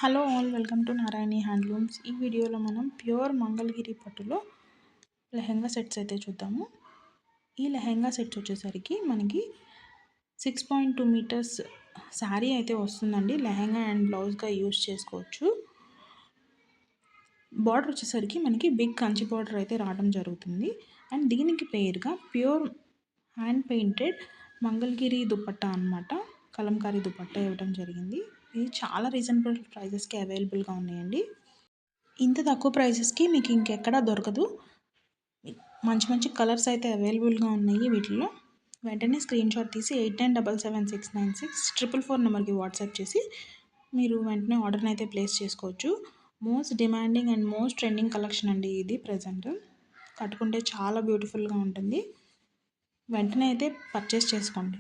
Hello all, welcome to Narayani handlooms. ఈ వీడియోలో మనం ప్యూర్ మంగళగిరి పట్టులో లెహెంగా సెట్స్ అయితే చూద్దాము. ఈ లెహెంగా సెట్స్ వచ్చేసరికి మనకి 6.2 మీటర్స్ శారీ అయితే వస్తుందండి. లెహెంగా అండ్ బ్లౌజ్గా యూజ్ చేసుకోవచ్చు. బార్డర్ వచ్చేసరికి మనకి బిగ్ కంచి బార్డర్ అయితే రావడం జరుగుతుంది. అండ్ దీనికి పేరుగా pure hand painted Mangalagiri dupatta అనమాట, కలంకారీ దుపట్టా ఇవ్వడం జరిగింది. ఇది చాలా రీజనబుల్ ప్రైజెస్కి అవైలబుల్గా ఉన్నాయండి. ఇంత తక్కువ ప్రైజెస్కి మీకు ఇంకెక్కడా దొరకదు. మంచి మంచి కలర్స్ అయితే అవైలబుల్గా ఉన్నాయి వీటిలో. వెంటనే స్క్రీన్ షాట్ తీసి 89777696 నెంబర్కి వాట్సాప్ చేసి మీరు వెంటనే ఆర్డర్ని అయితే ప్లేస్ చేసుకోవచ్చు. Most demanding and most trending collection అండి ఇది. ప్రజెంట్ కట్టుకుంటే చాలా బ్యూటిఫుల్గా ఉంటుంది. వెంటనే అయితే పర్చేస్ చేసుకోండి.